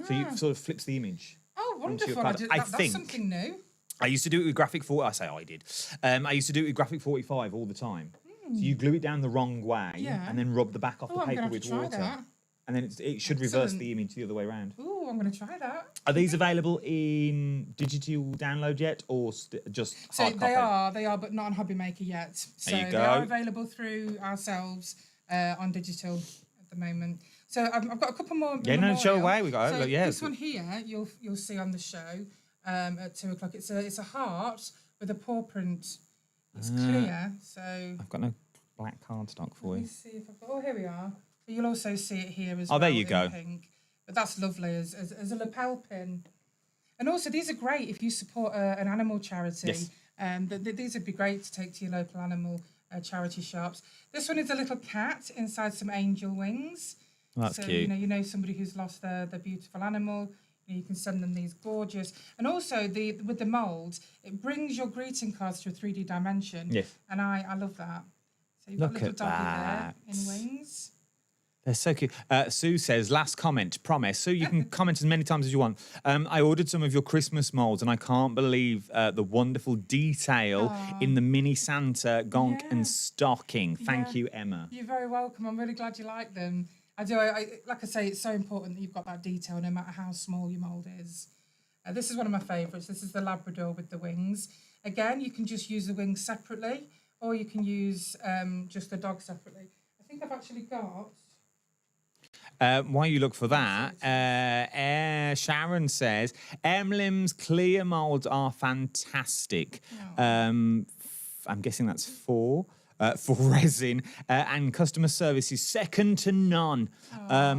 So you sort of flips the image. Oh, onto your wonderful. card. That's something new. I used to do it with Graphic 40. I say I did. I used to do it with Graphic 45 all the time. So you glue it down the wrong way and then rub the back off the I'm paper gonna have with to try water. that. And then it should reverse the image the other way around. Ooh, I'm going to try that. Are these available in digital download yet, or just hard copy? They are, but not on Hobby Maker yet. So There you go. they are available through ourselves on digital at the moment. So I've got a couple more. Yeah, no, show away. We got This one here, you'll see on the show at 2:00. It's a heart with a paw print. It's clear. So I've got no black cardstock for let you. me see if I've got. Oh, here we are. So you'll also see it here as well. Oh, there you in go. Pink. But that's lovely as a lapel pin. And also, these are great if you support an animal charity. Yes. These would be great to take to your local animal charity shops. This one is a little cat inside some angel wings. That's so, cute. You know somebody who's lost their beautiful animal. You can send them these gorgeous. And also, with the mould, it brings your greeting cards to a 3D dimension. Yes. And I love that. So you've Look got a little at doggy that. there in wings. They're so cute. Sue says, last comment, promise. Sue, you can comment as many times as you want. I ordered some of your Christmas moulds and I can't believe the wonderful detail in the mini Santa, gonk and stocking. Thank you, Emma. You're very welcome. I'm really glad you like them. I do. Like I say, it's so important that you've got that detail no matter how small your mould is. This is one of my favourites. This is the Labrador with the wings. Again, you can just use the wings separately or you can use just the dog separately. I think I've actually got... While you look for that, Sharon says, Emlems clear moulds are fantastic. I'm guessing that's for resin, and customer service is second to none.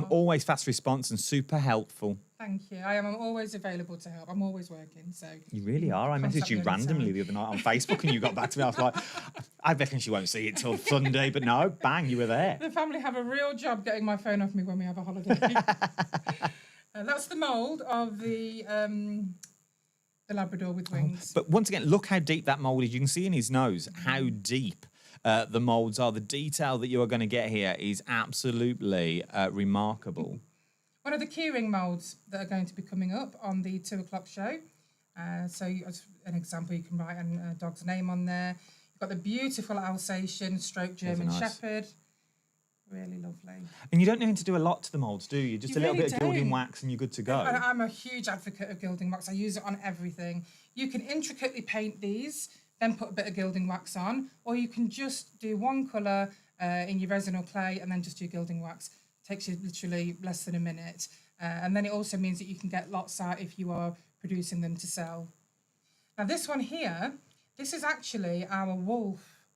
Always fast response and super helpful. Thank you. I'm always available to help. I'm always working, so... You really are. I messaged you randomly the other night on Facebook and you got back to me. I was like, I reckon she won't see it till Sunday, but no, bang, you were there. The family have a real job getting my phone off me when we have a holiday. That's the mould of the Labrador with wings. But once again, look how deep that mould is. You can see in his nose how deep the moulds are. The detail that you are going to get here is absolutely remarkable. One of the keyring moulds that are going to be coming up on the 2:00 show. As an example, you can write a dog's name on there. You've got the beautiful Alsatian stroke German nice. Shepherd. Really lovely. And you don't need to do a lot to the moulds, do you? Just You a little really bit of gilding don't. wax and you're good to go. And I'm a huge advocate of gilding wax. I use it on everything. You can intricately paint these, then put a bit of gilding wax on, or you can just do one colour in your resin or clay and then just do gilding wax. Takes you literally less than a minute. And then it also means that you can get lots out if you are producing them to sell. Now this one here, this is actually our wolf,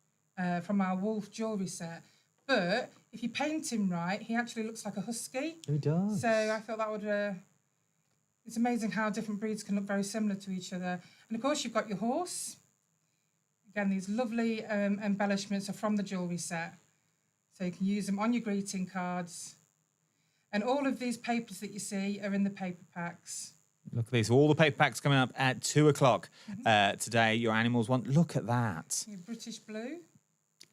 from our wolf jewellery set. But if you paint him right, he actually looks like a husky. He does. So I thought that would... it's amazing how different breeds can look very similar to each other. And of course you've got your horse. Again, these lovely embellishments are from the jewellery set. So you can use them on your greeting cards. And all of these papers that you see are in the paper packs. Look at this. All the paper packs coming up at 2:00 today. Your animals want. Look at that. Your British blue.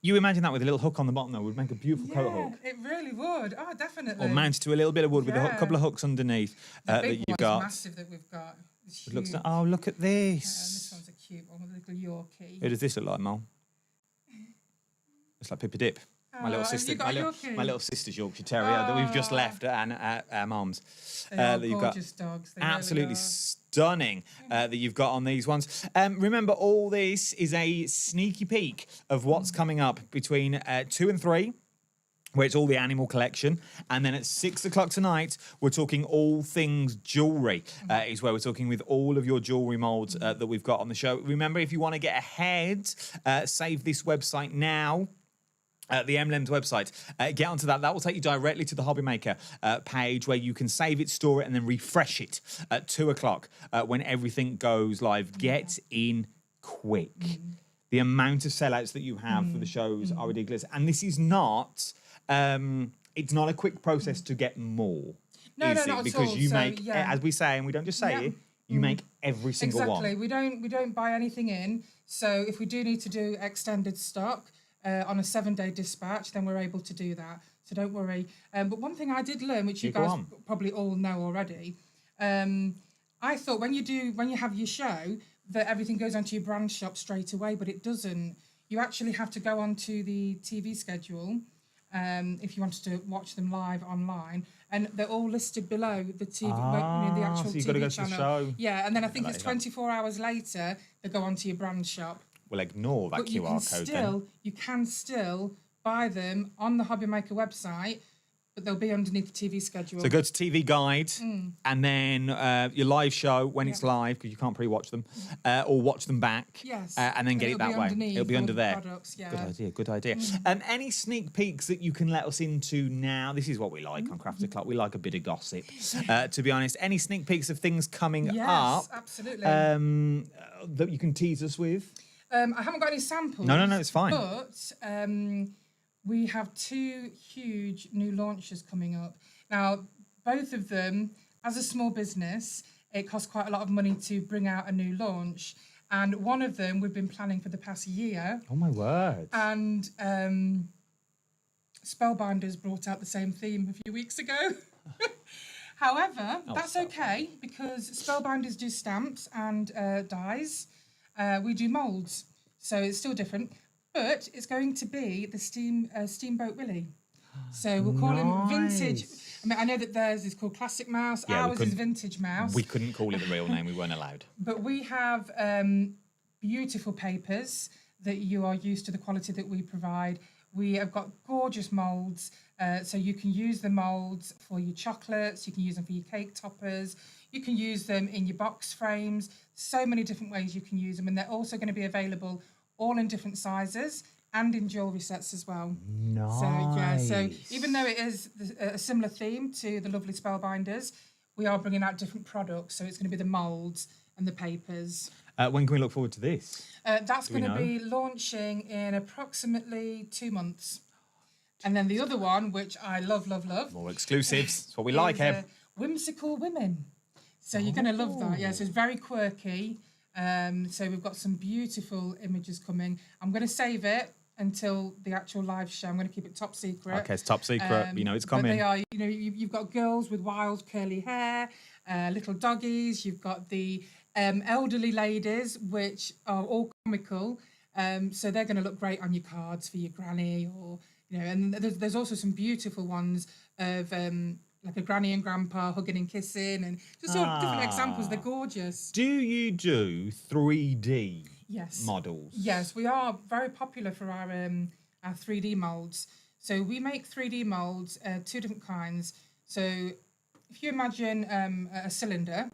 You imagine that with a little hook on the bottom, though, would make a beautiful coat hook. It really would. Oh, definitely. Or mounted to a little bit of wood with a Yeah. couple of hooks underneath The that big you've one's got. massive that we've got. It's It looks. huge. Oh, look at this. This one's a cute one with a little Yorkie. Who does this look like, Mol? It's like Pippa Dip. My little have sister, you got a Yorkie? my little sister's Yorkshire Terrier that we've just left at Mum's. They are that you've got. gorgeous dogs. They really Absolutely are. stunning that you've got on these ones. Remember, all this is a sneaky peek of what's coming up between 2 and 3, where it's all the animal collection. And then at 6 o'clock tonight, we're talking all things jewellery, is where we're talking with all of your jewellery moulds that we've got on the show. Remember, if you want to get ahead, save this website now. The Emlems website. Get onto that. That will take you directly to the Hobby Maker page where you can save it, store it, and then refresh it at 2 o'clock when everything goes live. Get in quick. The amount of sellouts that you have for the shows are ridiculous. And this is not, it's not a quick process to get more. No, is no, it? not Because at all. you So, make, yeah. as we say, and we don't just say it, you make every single Exactly. one. We don't buy anything in. So if we do need to do extended stock on a 7-day dispatch, then we're able to do that. So don't worry. But one thing I did learn, which you go guys on. probably all know already, I thought when you have your show that everything goes onto your brand shop straight away, but it doesn't. You actually have to go onto the TV schedule if you wanted to watch them live online, and they're all listed below the TV, the actual so you've TV got to go to channel. the show. Yeah, and then I think like it's that. 24 hours later they go onto your brand shop. We'll ignore that But you can QR code then. you can still buy them on the Hobby Maker website, but they'll be underneath the TV schedule. So go to TV Guide and then your live show when it's live, because you can't pre-watch them, or watch them back. Yes. And then get it it'll that be way. underneath It'll be all under the there. products, yeah. Good idea, good idea. Any sneak peeks that you can let us into now? This is what we like on Crafty Clock. We like a bit of gossip, to be honest. Any sneak peeks of things coming Yes, up absolutely. that you can tease us with? I haven't got any samples. No, it's fine. But we have 2 huge new launches coming up. Now, both of them, as a small business, it costs quite a lot of money to bring out a new launch. And one of them we've been planning for the past year. Oh, my word. And Spellbinders brought out the same theme a few weeks ago. However, that's okay because Spellbinders do stamps and dies. We do moulds, so it's still different. But it's going to be the Steamboat Willie. So we'll call him Vintage. I mean, I know that theirs is called Classic Mouse. Yeah, we ours is couldn't- Vintage Mouse. We couldn't call it the real name. We weren't allowed. But we have beautiful papers that you are used to the quality that we provide. We have got gorgeous moulds, so you can use the moulds for your chocolates, you can use them for your cake toppers, you can use them in your box frames, so many different ways you can use them. And they're also going to be available all in different sizes and in jewellery sets as well. Nice. So, yeah, so even though it is a similar theme to the lovely Spellbinders, we are bringing out different products. So it's going to be the moulds and the papers. When can we look forward to this? That's we going to know? be launching in approximately 2 months. And then the other one, which I love, More exclusives. That's what we like, is Heb. Whimsical Women. So you're going to love that. Yeah, so it's very quirky. So we've got some beautiful images coming. I'm going to save it until the actual live show. I'm going to keep it top secret. Okay, it's top secret. You know it's coming. But they are, you've got girls with wild curly hair, little doggies. You've got the elderly ladies, which are all comical. So they're going to look great on your cards for your granny, or and there's also some beautiful ones of like a granny and grandpa hugging and kissing, and just all different examples. They're gorgeous. Do you do 3D Yes. models? Yes, we are very popular for our 3D molds. So we make 3D molds, 2 different kinds. So if you imagine a cylinder,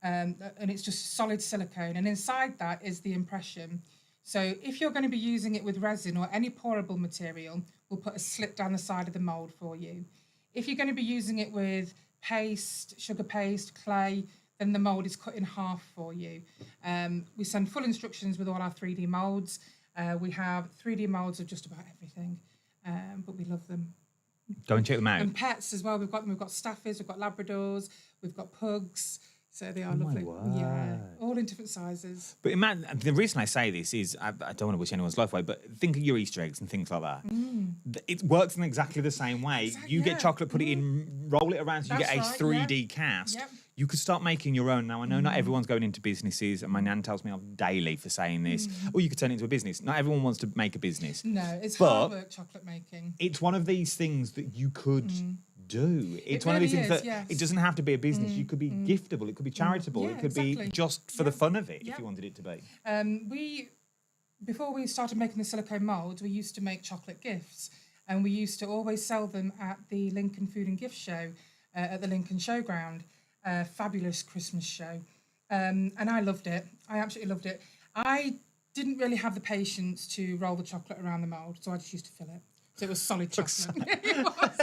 and it's just solid silicone, and inside that is the impression. So if you're going to be using it with resin or any pourable material, we'll put a slit down the side of the mold for you. If you're going to be using it with paste, sugar paste, clay, then the mold is cut in half for you. We send full instructions with all our 3D molds. We have 3D molds of just about everything, but we love them. Go and check them out. And pets as well. We've got them. We've got staffies. We've got Labradors. We've got pugs. So they are lovely. Yeah, all in different sizes. But imagine, the reason I say this is I don't want to wish anyone's life away, but think of your Easter eggs and things like that. It works in exactly the same way. You get chocolate, put it in, roll it around, so you That's get a right, 3D cast. Yep. you could start making your own. Now, I know not everyone's going into businesses, and my nan tells me off daily for saying this. Or you could turn it into a business. Not everyone wants to make a business. No, it's But hard work, chocolate making. it's one of these things that you could do. It's one of really these things is, that yes. it doesn't have to be a business. You could be giftable. It could be charitable. Yeah, it could exactly. be just for the fun of it if Yeah. you wanted it to be. Before we started making the silicone moulds, we used to make chocolate gifts, and we used to always sell them at the Lincoln Food and Gift Show at the Lincoln Showground. Fabulous Christmas show, and I loved it. I absolutely loved it. I didn't really have the patience to roll the chocolate around the mould, so I just used to fill it. So it was solid chocolate. It was.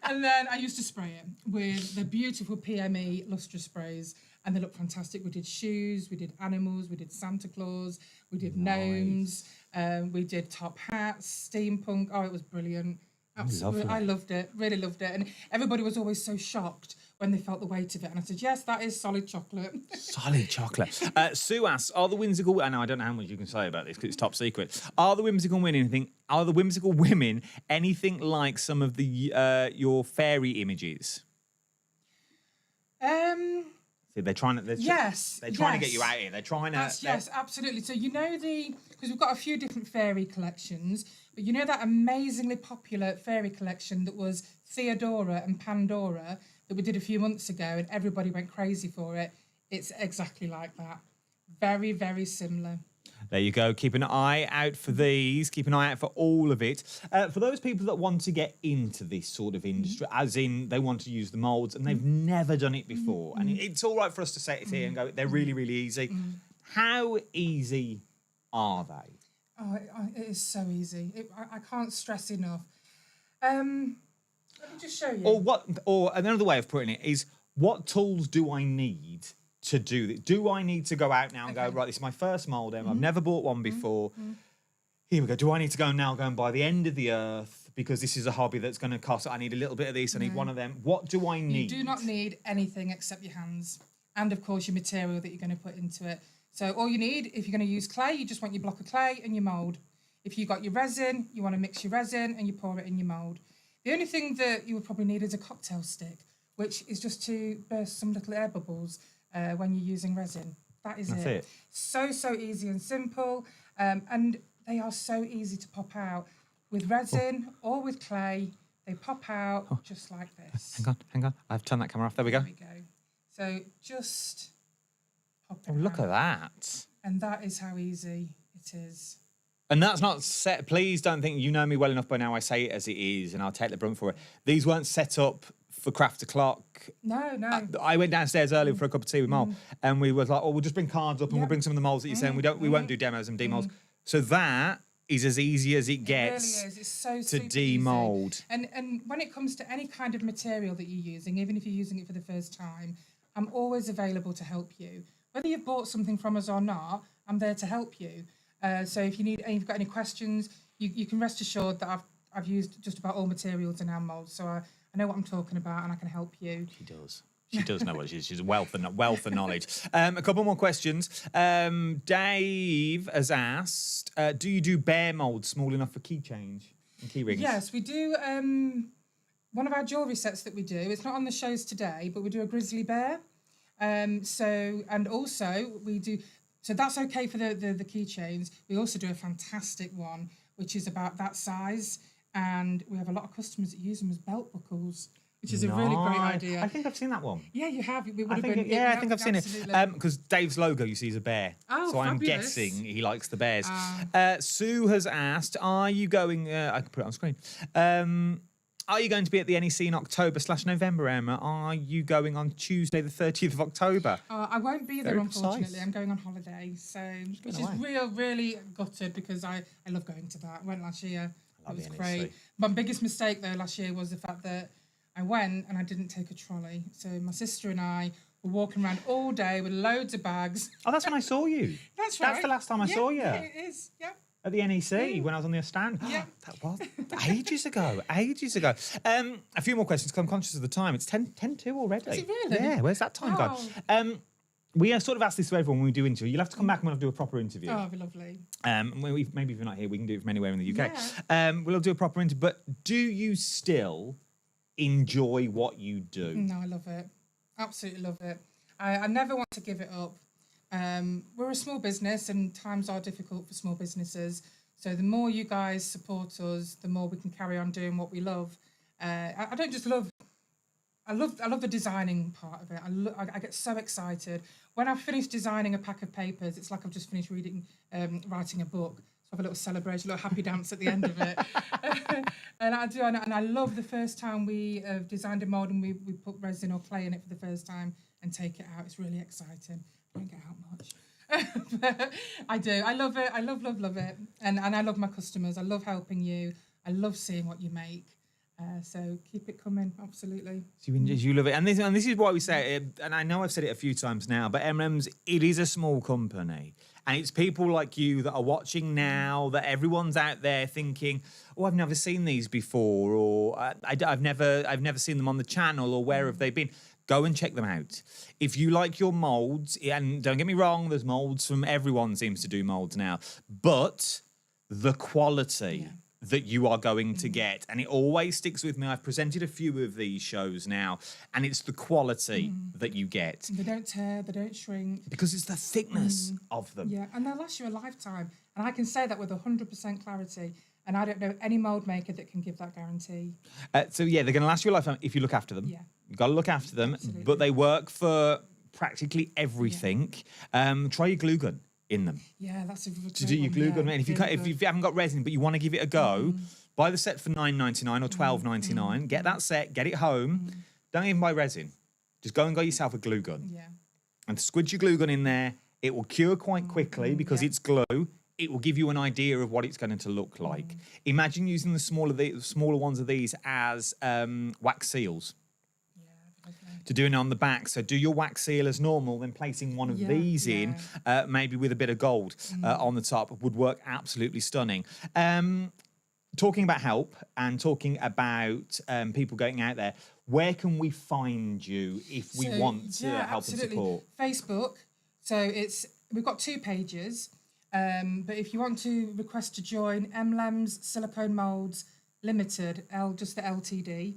And then I used to spray it with the beautiful PME lustre sprays, and they look fantastic. We did shoes, we did animals, we did Santa Claus, we did gnomes, we did top hats, steampunk. Oh, it was brilliant. Absolutely, I loved it, really loved it. And everybody was always so shocked when they felt the weight of it. And I said, yes, that is solid chocolate. Solid chocolate. Sue asks, are the whimsical... I know, I don't know how much you can say about this because it's top secret. Are the whimsical women anything like some of the your fairy images? See, they're trying to... Yes. They're trying to get you out here. They're trying to... Yes, absolutely. So you know because we've got a few different fairy collections, but you know that amazingly popular fairy collection that was Theodora and Pandora that we did a few months ago and everybody went crazy for it? It's exactly like that. Very, very similar. There you go. Keep an eye out for these. Keep an eye out for all of it. For those people that want to get into this sort of industry, as in they want to use the moulds and they've never done it before, and it's all right for us to say it here and go, they're really, really easy. How easy are they? Oh, it is so easy. I can't stress enough. Let me just show you. Or another way of putting it is, what tools do I need to do this? Do I need to go out now and go, right, this is my first mould, I've never bought one before. Here we go. Do I need to go and buy the end of the earth because this is a hobby that's going to cost, I need a little bit of this, I need one of them. What do I need? You do not need anything except your hands and, of course, your material that you're going to put into it. So all you need, if you're going to use clay, you just want your block of clay and your mould. If you've got your resin, you want to mix your resin and you pour it in your mould. The only thing that you would probably need is a cocktail stick, which is just to burst some little air bubbles when you're using resin. That's it. So easy and simple. And they are so easy to pop out. With resin or with clay, they pop out just like this. Hang on. I've turned that camera off. There we go. There we go. So just pop it Look out. at that. And that is how easy it is. And that's not set. Please don't think you know me well enough by now. I say it as it is, and I'll take the brunt for it. These weren't set up for craft o'clock. No. I went downstairs earlier for a cup of tea with Mol, and we was like, "Oh, we'll just bring cards up, and we'll bring some of the molds that you're saying. We won't do demos and demolds." So that is as easy as it gets. It really is. It's so to super demold. easy. And when it comes to any kind of material that you're using, even if you're using it for the first time, I'm always available to help you. Whether you've bought something from us or not, I'm there to help you. So if you've got any questions, you can rest assured that I've used just about all materials in our molds, so I know what I'm talking about and I can help you. She does. She does know what she's a wealth of knowledge. A couple more questions. Dave has asked, do you do bear molds small enough for key change and key rings? Yes, we do. One of our jewellery sets that we do, it's not on the shows today, but we do a grizzly bear. And also we do... So that's okay for the keychains. We also do a fantastic one, which is about that size. And we have a lot of customers that use them as belt buckles, which is a really great idea. I think I've seen that one. Yeah, you have. It would I have think, been, I think I've seen it. Because Dave's logo, you see, is a bear. Oh, so I'm fabulous. guessing he likes the bears. Sue has asked, are you going... I can put it on screen. Are you going to be at the NEC in October/November, Emma? Are you going on Tuesday, the 30th of October? I won't be there, Very unfortunately. precise. I'm going on holiday, which is really gutted because I love going to that. I went last year. It was great. My biggest mistake, though, last year was the fact that I went and I didn't take a trolley. So my sister and I were walking around all day with loads of bags. Oh, that's when I saw you. That's right. That's the last time I saw you. Yeah, it is. Yeah. At the NEC, when I was on the stand. Yeah. That was ages ago. A few more questions, because I'm conscious of the time. It's 10:02 already. Is it really? Yeah, where's that time gone? We sort of ask this to everyone when we do interview. You'll have to come back and we'll do a proper interview. Oh, that'd be lovely. Maybe if you're not here, we can do it from anywhere in the UK. Yeah. We'll do a proper interview. But do you still enjoy what you do? No, I love it. Absolutely love it. I never want to give it up. We're a small business and times are difficult for small businesses. So the more you guys support us, the more we can carry on doing what we love. I don't just love, I love the designing part of it. I get so excited. When I've finished designing a pack of papers, it's like I've just finished writing a book. So I have a little celebration, a little happy dance at the end of it. And I do, and I love the first time we designed a mould and we put resin or clay in it for the first time and take it out. It's really exciting. I don't get out much. But I do. I love it. I love it. And I love my customers. I love helping you. I love seeing what you make. So keep it coming, absolutely. So you love it, and this is why we say it, and I know I've said it a few times now, but Emlems, it is a small company, and it's people like you that are watching now. That everyone's out there thinking, "Oh, I've never seen these before," or "I've never seen them on the channel," or "Where have they been?" Go and check them out. If you like your moulds, and don't get me wrong, there's moulds from everyone seems to do moulds now, but the quality that you are going to get, and it always sticks with me. I've presented a few of these shows now, and it's the quality that you get. They don't tear, they don't shrink. Because it's the thickness of them. Yeah, and they'll last you a lifetime. And I can say that with 100% clarity. And I don't know any mould maker that can give that guarantee. So yeah, they're going to last you a lifetime if you look after them. Yeah. You've got to look after them, Absolutely. but they work for practically everything. Try your glue gun in them. Yeah, that's a great To do your one, glue yeah, gun, and if you really if you good. haven't got resin, but you want to give it a go, buy the set for $9.99 or $12.99. Get that set, get it home. Don't even buy resin. Just go and get yourself a glue gun Yeah. and squidge your glue gun in there. It will cure quite quickly because it's glue. It will give you an idea of what it's going to look like. Imagine using the smaller ones of these as wax seals. To do it on the back. So do your wax seal as normal, then placing one of these in, maybe with a bit of gold on the top, would work absolutely stunning. Talking about help and talking about people going out there, where can we find you if we want to help and support? Facebook. So we've got 2 pages. But if you want to request to join Emlems Silicone Moulds Limited, just the LTD,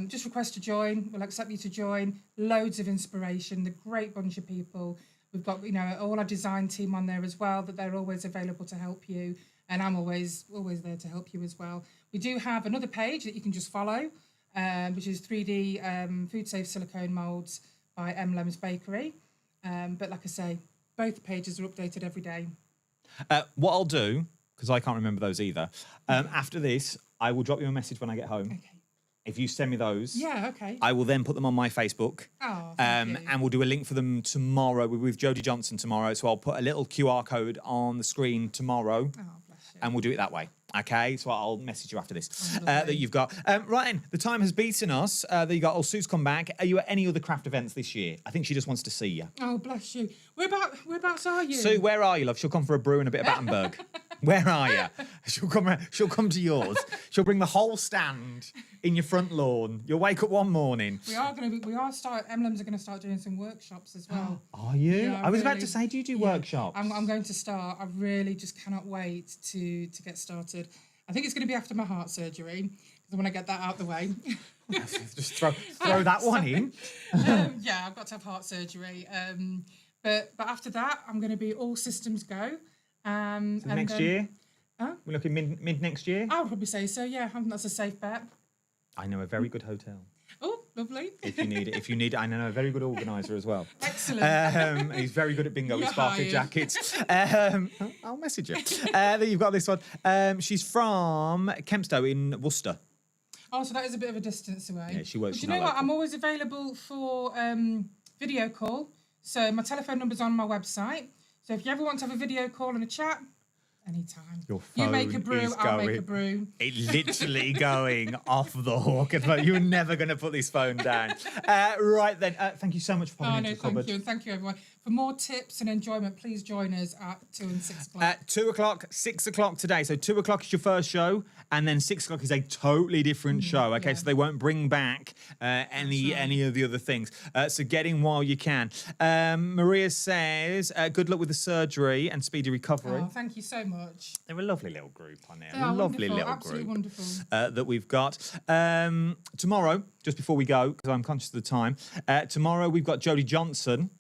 just request to join. We'll accept you to join. Loads of inspiration, the great bunch of people. We've got, all our design team on there as well, that they're always available to help you. And I'm always there to help you as well. We do have another page that you can just follow, which is 3D Food Safe Silicone Moulds by Emlems Bakery. But like I say, both pages are updated every day. What I'll do, because I can't remember those either, after this, I will drop you a message when I get home. Okay. If you send me those, Yeah, okay. I will then put them on my Facebook. Oh, thank you. And we'll do a link for them tomorrow. We're with Jodie Johnson tomorrow, so I'll put a little QR code on the screen tomorrow, Oh, bless you. and we'll do it that way. Okay, so I'll message you after this lovely. that you've got. Right then, the time has beaten us. That you got. Oh, Sue's come back. Are you at any other craft events this year? I think she just wants to see you. Oh, bless you. Whereabouts are you? Sue, where are you, love? She'll come for a brew and a bit of Battenberg. Where are you? She'll come to yours. She'll bring the whole stand in your front lawn. You'll wake up one morning. Emlems are going to start doing some workshops as well. Are you? Yeah, I was about really. to say, do you do workshops? I'm going to start. I really just cannot wait to get started. I think it's going to be after my heart surgery, because I want to get that out the way. Just throw that one in. Yeah, I've got to have heart surgery. But after that, I'm going to be all systems go. And Next year? Huh? We're looking mid next year? I would probably say so, yeah. I think that's a safe bet. I know a very good hotel. Oh, lovely. If you need it, I know a very good organiser as well. Excellent. He's very good at bingo with You're sparkly hired. jackets. I'll message her. There you've got this one. She's from Kempstowe in Worcester. Oh, so that is a bit of a distance away. Yeah, she works But you from know that what? local. I'm always available for video call. So my telephone number's on my website. So if you ever want to have a video call and a chat, anytime. Your You make a phone brew, is I'll make a going. brew. It's literally going off the hook. But you're never going to put this phone down. Right then, thank you so much for popping Oh, into no, the cupboard. thank you. And thank you, everyone, For more tips and enjoyment, please join us at 2 and 6 o'clock. At 2 o'clock, 6 o'clock today. So 2 o'clock is your first show, and then 6 o'clock is a totally different show. Okay, so they won't bring back any of the other things. So get in while you can. Maria says, good luck with the surgery and speedy recovery. Oh, thank you so much. They're a lovely little group on there. They are Lovely wonderful, little absolutely group wonderful. that we've got. Tomorrow, just before we go, because I'm conscious of the time, tomorrow we've got Jodie Johnson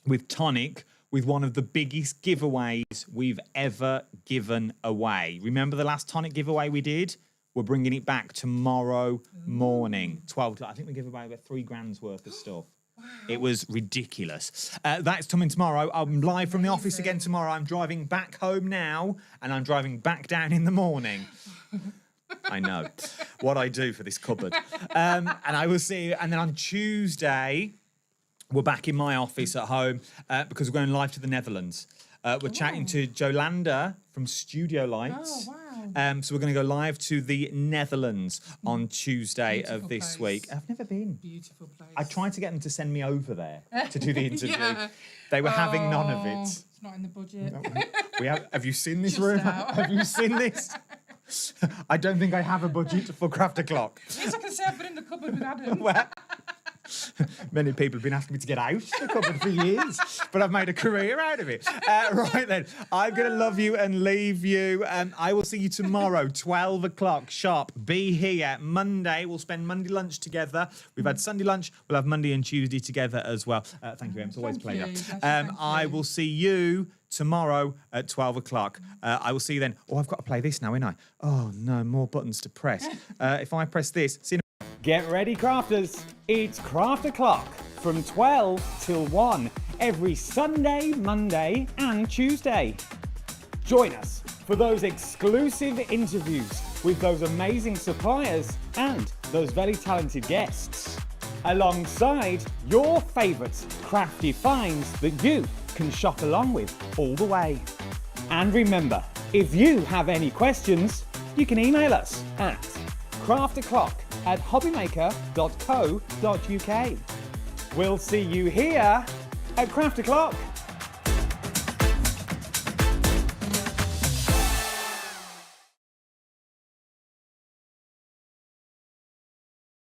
with Tonic, with one of the biggest giveaways we've ever given away. Remember the last Tonic giveaway we did? We're bringing it back tomorrow morning, 12 o'clock. I think we give away about £3,000 worth of stuff. Wow. It was ridiculous. That's coming tomorrow. I'm live from the office again tomorrow. I'm driving back home now, and I'm driving back down in the morning. I know what I do for this cupboard. And I will see you. And then on Tuesday, we're back in my office at home because we're going live to the Netherlands. We're chatting to Jolanda from Studio Lights. Oh, wow. So we're going to go live to the Netherlands on Tuesday Beautiful of this place. week. I've never been. Beautiful place. I tried to get them to send me over there to do the interview. Yeah. They were having none of it. It's not in the budget. Have you seen this Just room? out. Have you seen this? I don't think I have a budget for Craft O'Clock. Yes, I can say I've been in the cupboard with Adam. Well, many people have been asking me to get out of the cupboard for years, but I've made a career out of it. Right then, I'm going to love you and leave you. I will see you tomorrow, 12 o'clock sharp. Be here. Monday, we'll spend Monday lunch together. We've had Sunday lunch. We'll have Monday and Tuesday together as well. Thank you, Em. It's always a pleasure. I will see you tomorrow at 12 o'clock. I will see you then. Oh, I've got to play this now, ain't I? Oh, no, more buttons to press. If I press this, see you. Get ready, crafters. It's Craft O'Clock from 12 till 1 every Sunday, Monday and Tuesday. Join us for those exclusive interviews with those amazing suppliers and those very talented guests, alongside your favourite crafty finds that you can shop along with all the way. And remember, if you have any questions, you can email us at craftoclock@hobbymaker.co.uk. We'll see you here at Craft O'Clock.